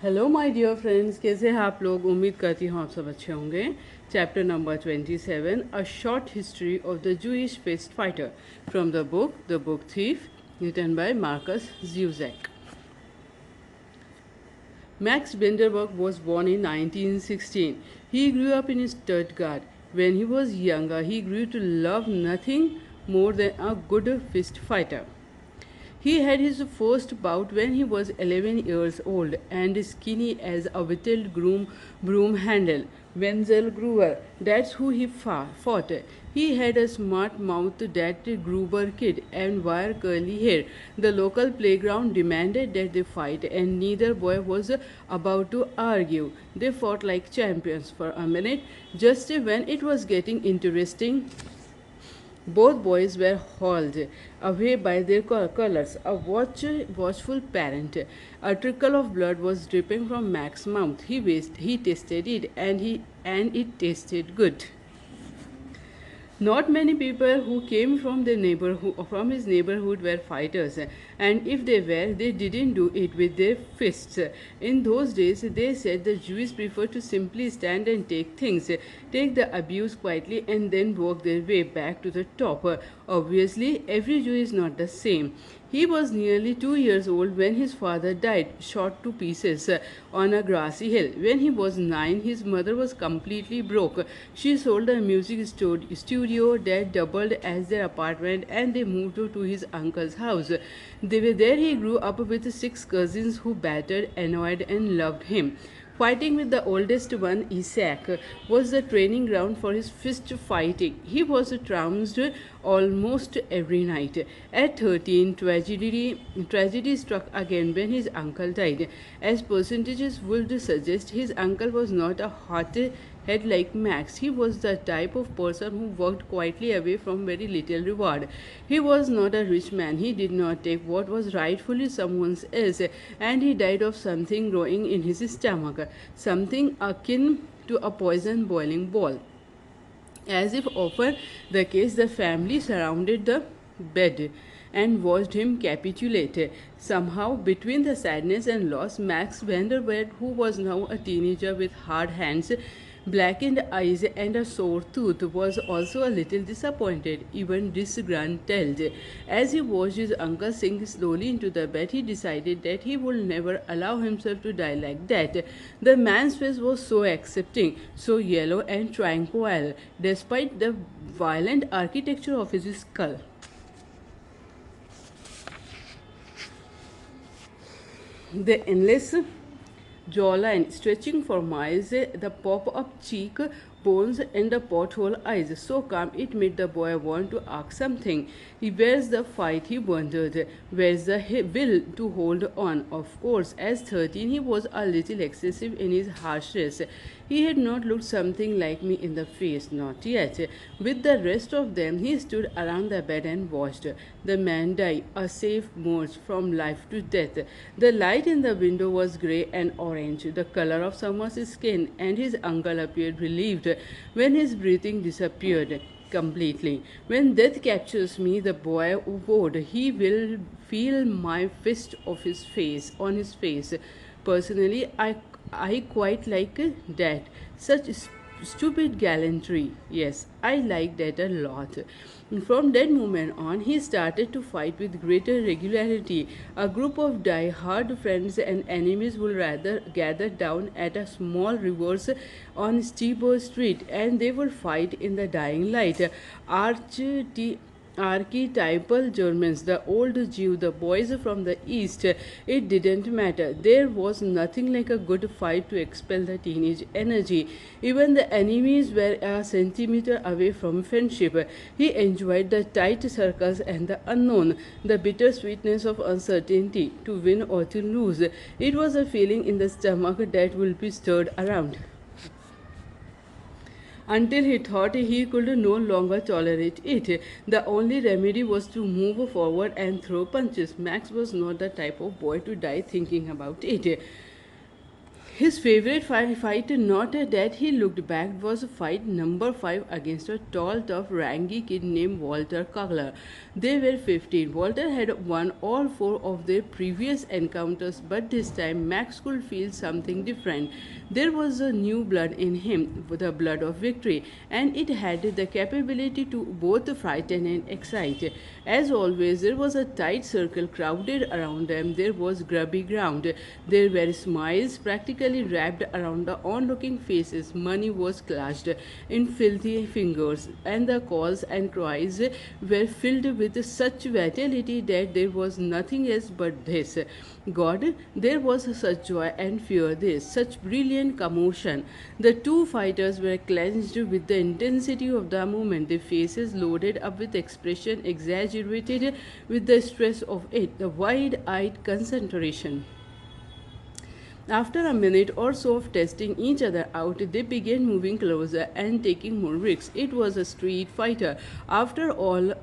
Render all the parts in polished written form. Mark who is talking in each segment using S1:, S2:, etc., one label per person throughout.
S1: Hello my dear friends, कैसे हैं आप लोग। उम्मीद करती हूँ आप सब अच्छे होंगे। Chapter number 27, a short history of the Jewish fist fighter, from the book thief, written by Markus Zusak. Max Benderberg was born in 1916. He grew up in Stuttgart. When he was younger, he grew to love nothing more than a good fist fighter. He had his first bout when he was 11 years old and skinny as a whittled broom handle. Wenzel Gruber, that's who he fought. He had a smart mouth, that Gruber kid, and wire curly hair. The local playground demanded that they fight, and neither boy was about to argue. They fought like champions for a minute. Just when it was getting interesting, both boys were hauled away by their colors. A watchful parent. A trickle of blood was dripping from Max's mouth. He tasted it, and it tasted good. Not many people who came from his neighborhood were fighters, and if they were, they didn't do it with their fists. In those days, they said the Jews preferred to simply stand and take the abuse quietly, and then work their way back to the top. Obviously, every Jew is not the same. He was nearly 2 years old when his father died, shot to pieces on a grassy hill. When he was 9, his mother was completely broke. She sold a music studio that doubled as their apartment, and they moved to his uncle's house. There he grew up with 6 cousins who battered, annoyed, and loved him. Fighting with the oldest one, Isaac, was the training ground for his fist fighting. He was trounced almost every night. At 13, tragedy struck again when his uncle died. As percentages would suggest, his uncle was not a hothead like Max. He was the type of person who worked quietly away from very little reward. He was not a rich man. He did not take what was rightfully someone else's, and he died of something growing in his stomach, something akin to a poison boiling ball. As if often the case, the family surrounded the bed and watched him capitulate. Somehow, between the sadness and loss, Max Vanderbilt, who was now a teenager with hard hands, blackened eyes, and a sore tooth, was also a little disappointed, even disgruntled. As he watched his uncle sink slowly into the bed, he decided that he would never allow himself to die like that. The man's face was so accepting, so yellow and tranquil, despite the violent architecture of his skull. The endless jawline stretching for miles, the pop-up cheek bones and the porthole eyes, so calm it made the boy want to ask something. Where's the fight, he wondered. Where's the will to hold on? Of course, as 13, he was a little excessive in his harshness. He had not looked something like me in the face, not yet. With the rest of them, he stood around the bed and watched the man die, a safe merge from life to death. The light in the window was grey and orange, the color of summer's skin, and his uncle appeared relieved when his breathing disappeared completely. When death captures me, the boy vowed, he will feel my fist of his face on his face. Personally, I quite like that. Such stupid gallantry. Yes, I like that a lot. From that moment on, he started to fight with greater regularity. A group of die-hard friends and enemies would rather gather down at a small reverse on Steeper Street, and they would fight in the dying light. Archetypal Germans, the old Jew, the boys from the East, it didn't matter. There was nothing like a good fight to expel the teenage energy. Even the enemies were a centimeter away from friendship. He enjoyed the tight circles and the unknown, the bitter sweetness of uncertainty, to win or to lose. It was a feeling in the stomach that will be stirred around until he thought he could no longer tolerate it. The only remedy was to move forward and throw punches. Max was not the type of boy to die thinking about it. His favorite fight, not that he looked back, was fight number 5 against a tall, tough, rangy kid named Walter Kugler. They were 15. Walter had won all 4 of their previous encounters, but this time Max could feel something different. There was a new blood in him, the blood of victory, and it had the capability to both frighten and excite. As always, there was a tight circle crowded around them. There was grubby ground. There were smiles practically wrapped around the onlooking faces. Money was clutched in filthy fingers, and the calls and cries were filled with such vitality that there was nothing else but this. God, there was such joy and fear, this, such brilliant commotion. The two fighters were clenched with the intensity of the moment, their faces loaded up with expression exaggerated with the stress of it, the wide eyed concentration. After a minute or so of testing each other out, they began moving closer and taking more risks. It was a street fighter. After all,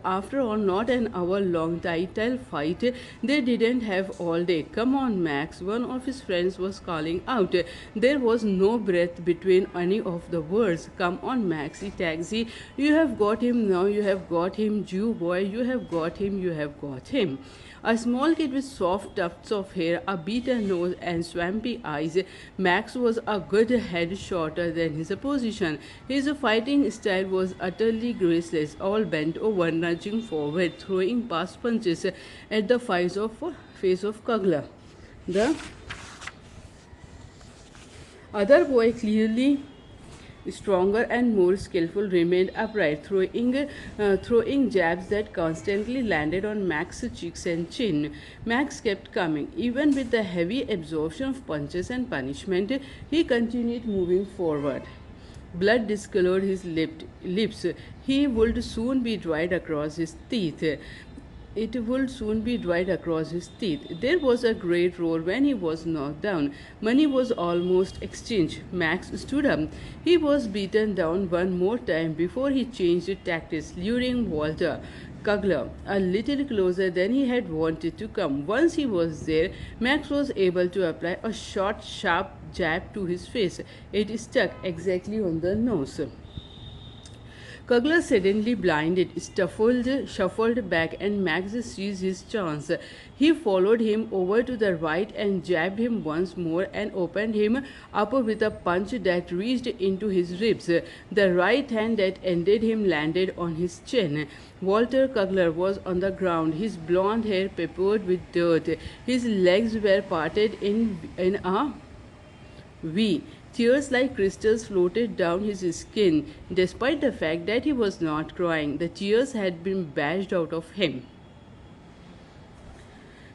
S1: not an hour-long title fight. They didn't have all day. Come on, Max, one of his friends was calling out. There was no breath between any of the words. Come on, Maxi, taxi. You have got him now. You have got him, Jew boy. You have got him. You have got him. A small kid with soft tufts of hair, a beaten nose, and swampy eyes, Max was a good head shorter than his opposition. His fighting style was utterly graceless, all bent over, nudging forward, throwing past punches at the face of Kugler. The other boy, clearly stronger and more skillful, remained upright, throwing jabs that constantly landed on Max's cheeks and chin. Max kept coming. Even with the heavy absorption of punches and punishment, he continued moving forward. Blood discolored his lips. He would soon be dried across his teeth. It would soon be dried across his teeth. There was a great roar when he was knocked down. Money was almost exchanged. Max stood up. He was beaten down one more time before he changed tactics, luring Walter Kugler a little closer than he had wanted to come. Once he was there, Max was able to apply a short, sharp jab to his face. It stuck exactly on the nose. Kugler, suddenly blinded, shuffled back, and Max seized his chance. He followed him over to the right and jabbed him once more and opened him up with a punch that reached into his ribs. The right hand that ended him landed on his chin. Walter Kugler was on the ground, his blond hair peppered with dirt. His legs were parted in a V. Tears like crystals floated down his skin, despite the fact that he was not crying. The tears had been bashed out of him.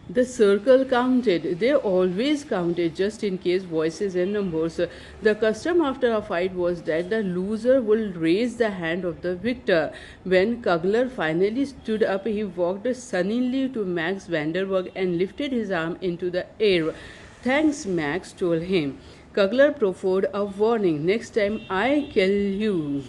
S1: The circle counted. They always counted, just in case, voices and numbers. The custom after a fight was that the loser would raise the hand of the victor. When Kugler finally stood up, he walked sunnily to Max Vanderberg and lifted his arm into the air. Thanks, Max told him. Kugler proffered a warning. Next time I kill you.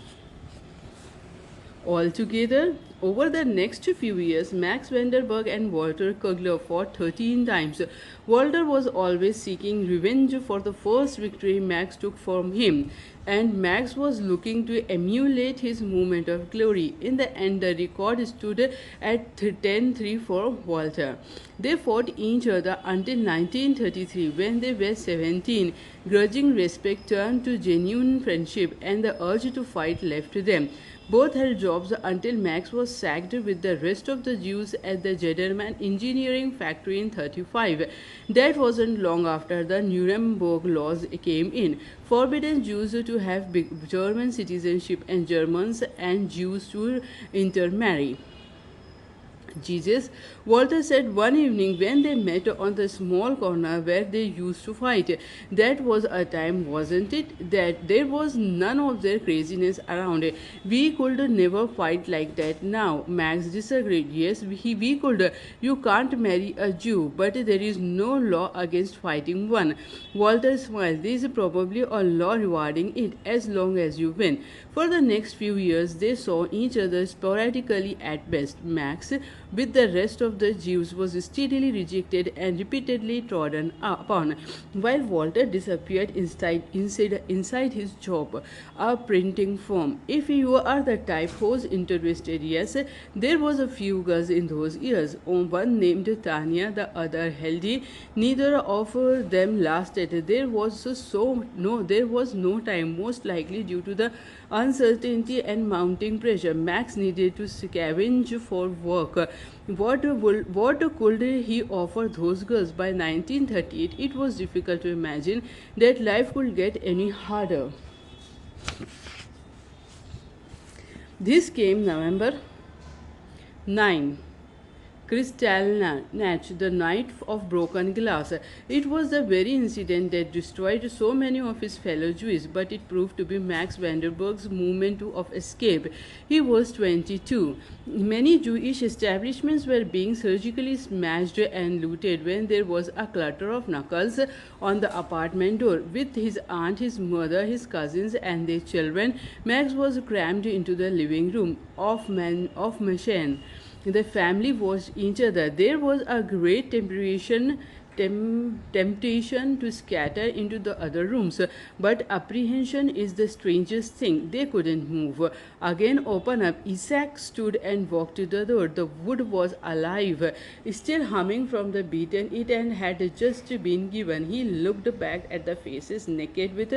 S1: Altogether, over the next few years, Max Vanderberg and Walter Kugler fought 13 times. Walter was always seeking revenge for the first victory Max took from him, and Max was looking to emulate his moment of glory. In the end, the record stood at 10-3 for Walter. They fought each other until 1933, when they were 17. Grudging respect turned to genuine friendship, and the urge to fight left them. Both held jobs until Max was sacked with the rest of the Jews at the Jedermann engineering factory in 1935. That wasn't long after the Nuremberg laws came in, forbidden Jews to have German citizenship and Germans and Jews to intermarry. Jesus, Walter said one evening when they met on the small corner where they used to fight. That was a time, wasn't it? That there was none of their craziness around. We could never fight like that now. Max disagreed. Yes, we could. You can't marry a Jew, but there is no law against fighting one. Walter smiled. There is probably a law rewarding it as long as you win. For the next few years, they saw each other sporadically at best. Max with the rest of the Jews was steadily rejected and repeatedly trodden upon, while Walter disappeared inside his job, a printing firm. If you are the type who's interested, yes, there was a few girls in those years. One named Tanya, the other Hildy. Neither of them lasted. There was no time, most likely due to the uncertainty and mounting pressure. Max needed to scavenge for work. What could he offer those girls? By 1938, it was difficult to imagine that life could get any harder. This came November 9. Kristallnacht, the night of broken glass. It was the very incident that destroyed so many of his fellow Jews, but it proved to be Max Vanderburg's movement of escape. He was 22. Many Jewish establishments were being surgically smashed and looted when there was a clutter of knuckles on the apartment door. With his aunt, his mother, his cousins, and their children, Max was crammed into the living room of machine. The family watched each other. There was a great temptation to scatter into the other rooms, but apprehension is the strangest thing. They couldn't move. Again, open up. Isaac stood and walked to the door. The wood was alive, still humming from the beaten it and had just been given. He looked back at the faces, naked with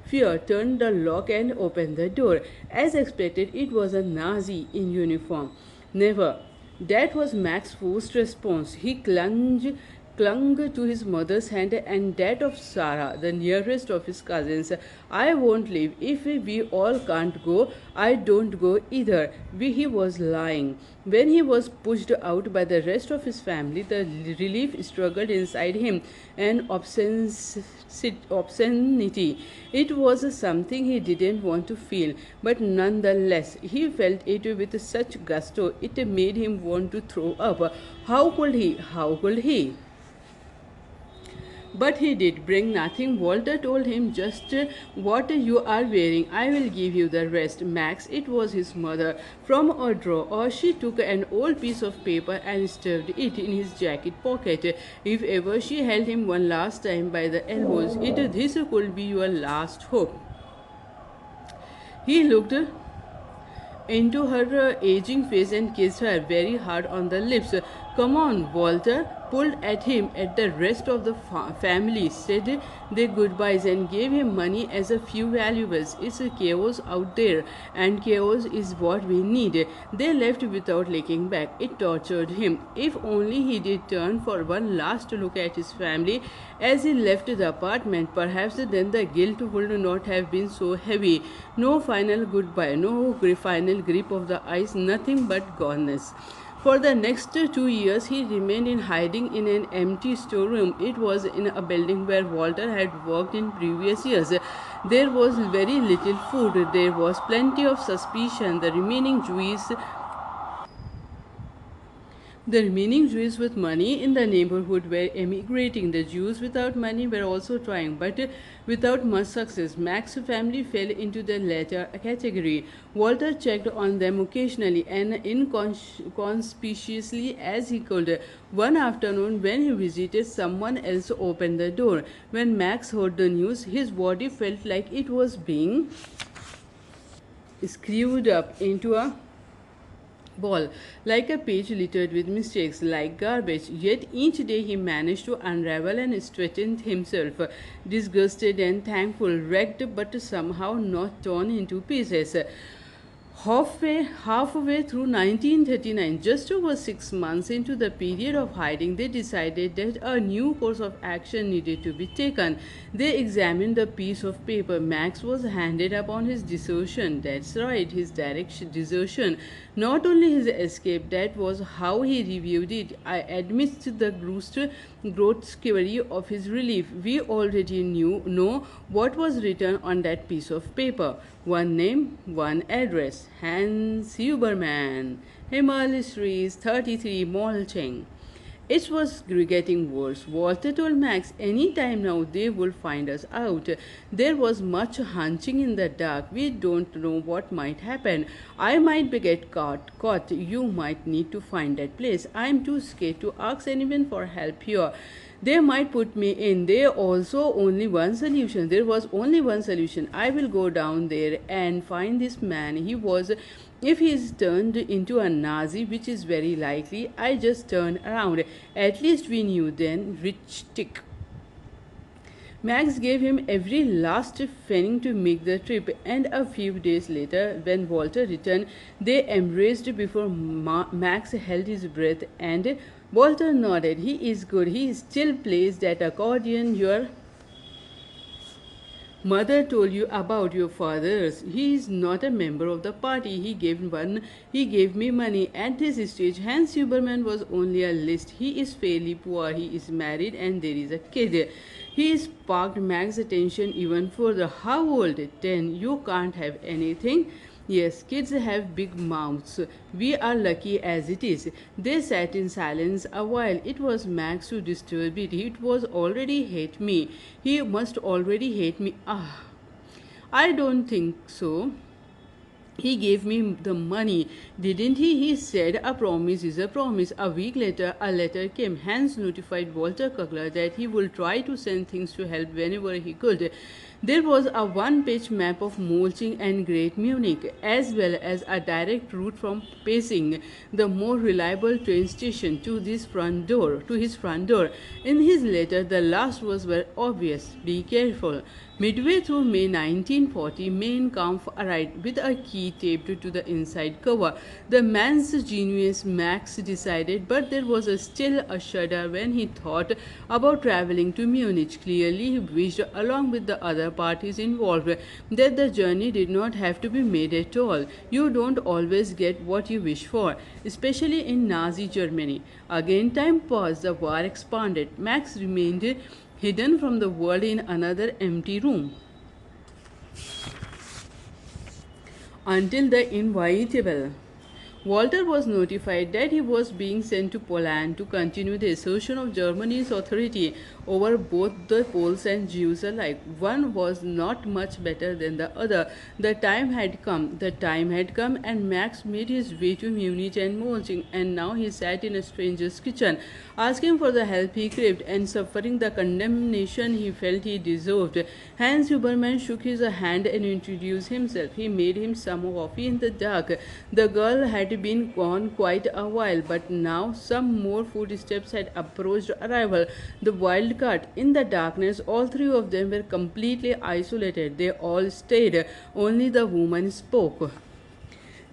S1: fear, turned the lock and opened the door. As expected, it was a Nazi in uniform. Never. That was Max's first response. He clung to his mother's hand and that of Sarah, the nearest of his cousins. I won't leave. If we all can't go, I don't go either. He was lying. When he was pushed out by the rest of his family, the relief struggled inside him, an obscenity. It was something he didn't want to feel, but nonetheless, he felt it with such gusto it made him want to throw up. How could he? How could he? But he did bring nothing. Walter told him, just what you are wearing. I will give you the rest. Max, it was his mother. From a drawer, she took an old piece of paper and stuffed it in his jacket pocket. If ever she held him one last time by the elbows, this could be your last hope. He looked into her aging face and kissed her very hard on the lips. Come on, Walter pulled at him. At the rest of the family said their goodbyes and gave him money as a few valuables. It's a chaos out there, and chaos is what we need. They left without looking back. It tortured him. If only he did turn for one last look at his family as he left the apartment, perhaps then the guilt would not have been so heavy. No final goodbye, no final grip of the ice, nothing but goneness. For the next 2 years, he remained in hiding in an empty storeroom. It was in a building where Walter had worked in previous years. There was very little food. There was plenty of suspicion. The remaining Jews with money in the neighborhood were emigrating. The Jews without money were also trying, but without much success. Max's family fell into the latter category. Walter checked on them occasionally and inconspicuously as he could. One afternoon, when he visited, someone else opened the door. When Max heard the news, his body felt like it was being screwed up into a ball, like a page littered with mistakes, like garbage. Yet each day he managed to unravel and straighten himself, disgusted and thankful, wrecked but somehow not torn into pieces. Halfway through 1939, just over 6 months into the period of hiding, they decided that a new course of action needed to be taken. They examined the piece of paper. Max was handed upon his desertion. That's right, his direct desertion. Not only his escape, that was how he reviewed it. I admit the grotesquerie of his relief. We already know what was written on that piece of paper. One name, one address. Hans Huberman, Himmel Street, 33, Molching. It was getting worse. Walter told Max any time now they would find us out. There was much hunching in the dark. We don't know what might happen. I might get caught. You might need to find that place. I'm too scared to ask anyone for help here. They might put me in. There also only one solution. There was only one solution. I will go down there and find this man. If he is turned into a Nazi, which is very likely, I just turn around. At least we knew then which tick. Max gave him every last penny to make the trip, and a few days later, when Walter returned, they embraced before Max held his breath, and Walter nodded. He is good. He still plays that accordion your mother told you about. Your father's. He is not a member of the party. He gave me money. At this stage, Hans Huberman was only a list. He is fairly poor. He is married and there is a kid. He sparked Max's attention even further. How old? 10. You can't have anything. Yes, kids have big mouths. We are lucky as it is. They sat in silence a while. It was Max who disturbed it. It was already hate me. He must already hate me. Ah, I don't think so. He gave me the money, didn't he? He said a promise is a promise. A week later, a letter came. Hans notified Walter Kugler that he would try to send things to help whenever he could. There was a one-page map of Molching and Great Munich, as well as a direct route from Passing, the more reliable train station, to his front door. In his letter, the last words were obvious: "Be careful." Midway through May 1940, Mein Kampf arrived with a key taped to the inside cover. The man's genius, Max decided, but there was still a shudder when he thought about traveling to Munich. Clearly, he wished, along with the other parties involved, that the journey did not have to be made at all. You don't always get what you wish for, especially in Nazi Germany. Again, time passed. The war expanded. Max remained hidden from the world in another empty room until the inevitable. Walter was notified that he was being sent to Poland to continue the assertion of Germany's authority over both the Poles and Jews alike. One was not much better than the other. The time had come, and Max made his way to Munich and Molching, and now he sat in a stranger's kitchen, asking for the help he craved and suffering the condemnation he felt he deserved. Hans Huberman shook his hand and introduced himself. He made him some coffee in the dark. The girl had been gone quite a while, but now some more footsteps had approached arrival. The wild card. In the darkness, all three of them were completely isolated. They all stayed. Only the woman spoke.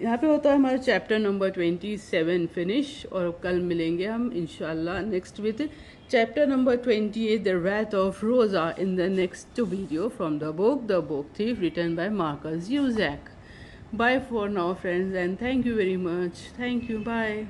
S1: यहाँ पे होता है हमारा chapter number 27 finish, और कल मिलेंगे हम इंशाल्लाह next with chapter number 28 the wrath of Rosa in the next video from the book Thief, written by Marcus Zusak. Bye for now, friends, and thank you very much. Thank you. Bye.